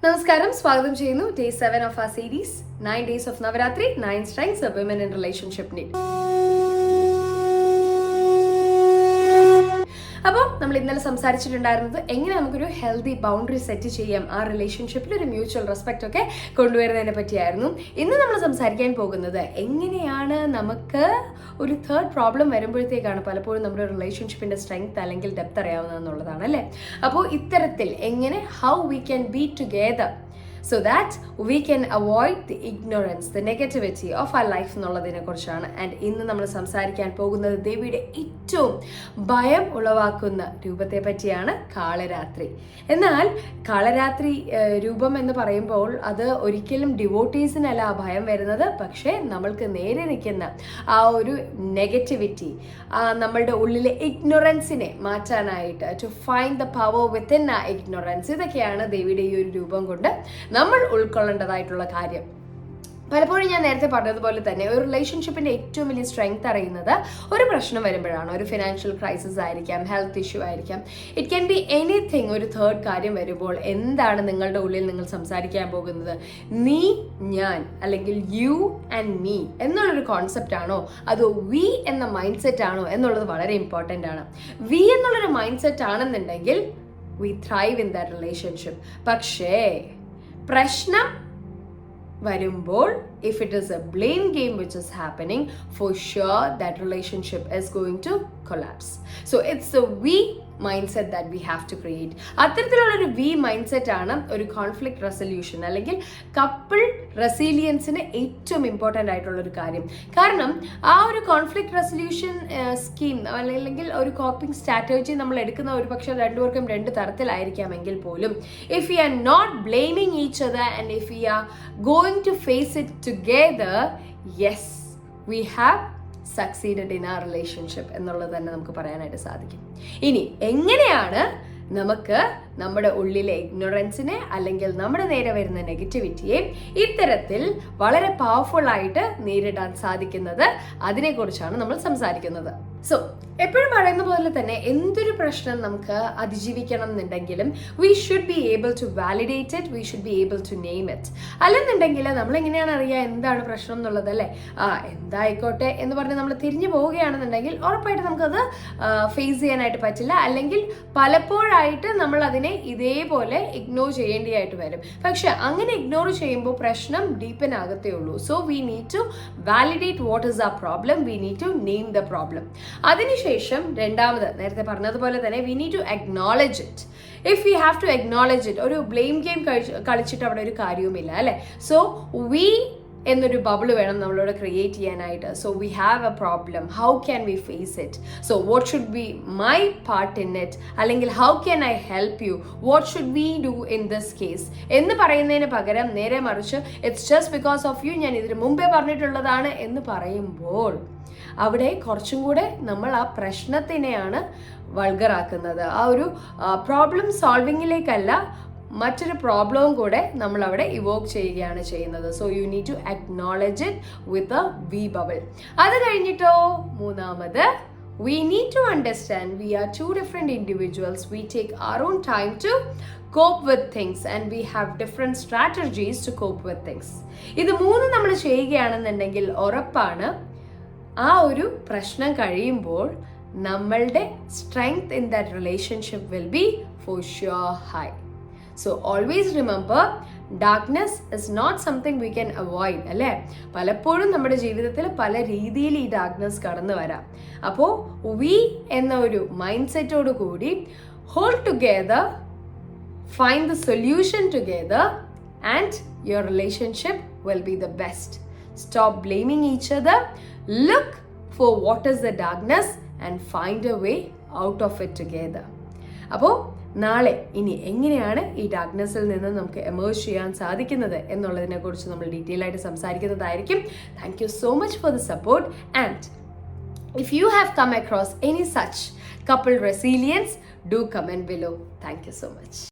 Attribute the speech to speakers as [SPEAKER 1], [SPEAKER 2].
[SPEAKER 1] നമസ്കാരം, സ്വാഗതം ചെയ്യുന്നു day 7 of the series 9 days of Navaratri 9 strengths of women in relationship need. അപ്പോൾ നമ്മൾ ഇന്നലെ സംസാരിച്ചിട്ടുണ്ടായിരുന്നത് എങ്ങനെ നമുക്കൊരു ഹെൽത്തി ബൗണ്ടറി സെറ്റ് ചെയ്യാം, ആ റിലേഷൻഷിപ്പിൽ ഒരു മ്യൂച്വൽ റെസ്പെക്റ്റ് ഒക്കെ കൊണ്ടുവരുന്നതിനെ പറ്റിയായിരുന്നു. ഇന്ന് നമ്മൾ സംസാരിക്കാൻ പോകുന്നത് എങ്ങനെയാണ് നമുക്ക് ഒരു തേർഡ് പ്രോബ്ലം വരുമ്പോഴത്തേക്കാണ് പലപ്പോഴും നമ്മുടെ റിലേഷൻഷിപ്പിന്റെ സ്ട്രെങ്ത് അല്ലെങ്കിൽ ഡെപ്ത് അറിയാവുന്നതെന്നുള്ളതാണ് അല്ലേ. അപ്പോൾ ഇത്തരത്തിൽ എങ്ങനെ how we can be together so that we can avoid the ignorance, the negativity of our life എന്നുള്ളതിനെ കുറിച്ചാണ്. ആൻഡ് ഇന്ന് നമ്മൾ സംസാരിക്കാൻ പോകുന്നത് ദേവിയുടെ ഏറ്റവും ഭയം ഉളവാക്കുന്ന രൂപത്തെ പറ്റിയാണ്, കാളരാത്രി. എന്നാൽ കാളരാത്രി രൂപം എന്ന് പറയുമ്പോൾ അത് ഒരിക്കലും ഡിവോട്ടീസിനല്ല ആ ഭയം വരുന്നത്, പക്ഷേ നമ്മൾക്ക് നേരെ നിൽക്കുന്ന ആ ഒരു നെഗറ്റിവിറ്റി, നമ്മളുടെ ഉള്ളിലെ ഇഗ്നോറൻസിനെ മാറ്റാനായിട്ട്, to find the power within the ignorance, ഇതൊക്കെയാണ് ദേവിയുടെ ഈ ഒരു രൂപം കൊണ്ട് നമ്മൾ ഉൾക്കൊള്ളേണ്ടതായിട്ടുള്ള കാര്യം. പലപ്പോഴും ഞാൻ നേരത്തെ പറഞ്ഞതുപോലെ തന്നെ ഒരു റിലേഷൻഷിപ്പിന്റെ ഏറ്റവും വലിയ സ്ട്രെങ്ത് അറിയുന്നത് ഒരു പ്രശ്നം വരുമ്പോഴാണ്. ഒരു ഫിനാൻഷ്യൽ ക്രൈസിസ് ആയിരിക്കാം, ഹെൽത്ത് ഇഷ്യൂ ആയിരിക്കാം, ഇറ്റ് ക്യാൻ ബി എനിത്തിങ്. ഒരു തേർഡ് കാര്യം വരുമ്പോൾ എന്താണ് നിങ്ങളുടെ ഉള്ളിൽ നിങ്ങൾ സംസാരിക്കാൻ പോകുന്നത്? നീ, ഞാൻ, അല്ലെങ്കിൽ യു ആൻഡ് മീ എന്നുള്ളൊരു കോൺസെപ്റ്റ് ആണോ, അതോ വി എന്ന മൈൻഡ് സെറ്റ് ആണോ എന്നുള്ളത് വളരെ ഇമ്പോർട്ടൻ്റ് ആണ്. വി എന്നുള്ളൊരു മൈൻഡ് സെറ്റ് ആണെന്നുണ്ടെങ്കിൽ we thrive in that relationship. പക്ഷേ പ്രശ്നം വരുമ്പോൾ, if it is a blame game which is happening, for sure that relationship is going to collapse. So it's the we mindset that we have to create. അത്തരത്തിലുള്ളൊരു we mindset ആണ് ഒരു conflict resolution അല്ലെങ്കിൽ couple റെസീലിയൻസിന് ഏറ്റവും important ആയിട്ടുള്ളൊരു കാര്യം. കാരണം ആ ഒരു കോൺഫ്ലിക്റ്റ് റെസൊല്യൂഷൻ സ്കീം അല്ലെങ്കിൽ ഒരു കോപ്പിംഗ് സ്ട്രാറ്റജി നമ്മൾ എടുക്കുന്ന ഒരു പക്ഷേ രണ്ടുപേർക്കും രണ്ട് തരത്തിലായിരിക്കാമെങ്കിൽ പോലും, if you are not blaming each other and if you are going to face it together, yes, we have succeeded in the relationship എന്നുള്ളത് തന്നെ നമുക്ക് പറയാനായിട്ട് സാധിക്കും. ഇനി എങ്ങനെയാണ് നമുക്ക് നമ്മുടെ ഉള്ളിലെ ഇഗ്നോറൻസിനെ അല്ലെങ്കിൽ നമ്മുടെ നേരെ വരുന്ന നെഗറ്റിവിറ്റിയെ ഇത്തരത്തിൽ വളരെ പവർഫുൾ ആയിട്ട് നേരിടാൻ സാധിക്കുന്നത്, അതിനെക്കുറിച്ചാണ് നമ്മൾ സംസാരിക്കുന്നത്. സോ എപ്പോഴും പറയുന്ന പോലെ തന്നെ എന്തൊരു പ്രശ്നം നമുക്ക് അതിജീവിക്കണം എന്നുണ്ടെങ്കിലും we should be able to validate it, we should be able to name it. അല്ലെന്നുണ്ടെങ്കിൽ നമ്മൾ എങ്ങനെയാണ് അറിയുക എന്താണ് പ്രശ്നം എന്നുള്ളത്, അല്ലേ? എന്തായിക്കോട്ടെ എന്ന് പറഞ്ഞ് നമ്മൾ തിരിഞ്ഞു പോവുകയാണെന്നുണ്ടെങ്കിൽ ഉറപ്പായിട്ട് നമുക്കത് ഫേസ് ചെയ്യാനായിട്ട് പറ്റില്ല, അല്ലെങ്കിൽ പലപ്പോഴായിട്ട് നമ്മൾ അതിനെ ഇതേപോലെ ഇഗ്നോർ ചെയ്യേണ്ടിയായിട്ട് വരും. പക്ഷെ അങ്ങനെ ഇഗ്നോർ ചെയ്യുമ്പോൾ പ്രശ്നം ഡീപ്പൻ ആകത്തേ ഉള്ളൂ. So we need to validate what is ആ problem, we need to name the problem. അതിനുശേഷം രണ്ടാമത് നേരത്തെ പറഞ്ഞതുപോലെ തന്നെ we need to acknowledge it. If we have to acknowledge it, ഒരു ബ്ലെയിം ഗെയിം കളിച്ചിട്ട് അവിടെ ഒരു കാര്യവുമില്ല, അല്ലേ? സോ വി എന്നൊരു ബബിൾ വേണം നമ്മളോട് ക്രിയേറ്റ് ചെയ്യാനായിട്ട്. So we have a problem, how can we face it? So what should be my part in it, അല്ലെങ്കിൽ how can I help you, what should we do in this case എന്ന് പറയുന്നതിന് പകരം നേരെ മറിച്ച് it's just because of you, ഞാൻ ഇതിന് മുമ്പേ പറഞ്ഞിട്ടുള്ളതാണ് എന്ന് പറയുമ്പോൾ അവിടെ കുറച്ചും കൂടെ നമ്മൾ ആ പ്രശ്നത്തിനെയാണ് വൾഗറാക്കുന്നത്. ആ ഒരു പ്രോബ്ലം സോൾവിങ്ങിലേക്കല്ല, മറ്റൊരു പ്രോബ്ലവും കൂടെ നമ്മൾ അവിടെ ഇവോക്ക് ചെയ്യുകയാണ് ചെയ്യുന്നത്. So you need to acknowledge it with a we bubble. അത് കഴിഞ്ഞിട്ടോ മൂന്നാമത്, we need to understand we are two different individuals, we take our own time to cope with things and we have different strategies to cope with things. ഇത് മൂന്ന് നമ്മൾ ചെയ്യുകയാണെന്നുണ്ടെങ്കിൽ ഉറപ്പാണ് ആ ഒരു പ്രശ്നം കഴിയുമ്പോൾ നമ്മളുടെ strength in that relationship will be for sure high. So always remember, darkness is not something we can avoid, അല്ലേ? പലപ്പോഴും നമ്മുടെ ജീവിതത്തിൽ പല രീതിയിൽ ഈ ഡാർക്ക്നെസ് കടന്നു വരാം. അപ്പോൾ വി എന്ന ഒരു മൈൻഡ് സെറ്റോട് കൂടി hold together, find the solution together and your relationship will be the best. Stop blaming each other, look for what is the darkness and find a way out of it together. അപ്പോൾ നാളെ ഇനി എങ്ങനെയാണ് ഈ ഡാർക്ക്നെസ്സിൽ നിന്ന് നമുക്ക് emerge ചെയ്യാൻ സാധിക്കുന്നത് എന്നുള്ളതിനെ കുറിച്ച് നമ്മൾ ഡീറ്റെയിൽ ആയിട്ട് സംസാരിക്കുന്നതായിരിക്കും. Thank you so much for the support. And if you have come across any such couple resilience, do comment below. Thank you so much.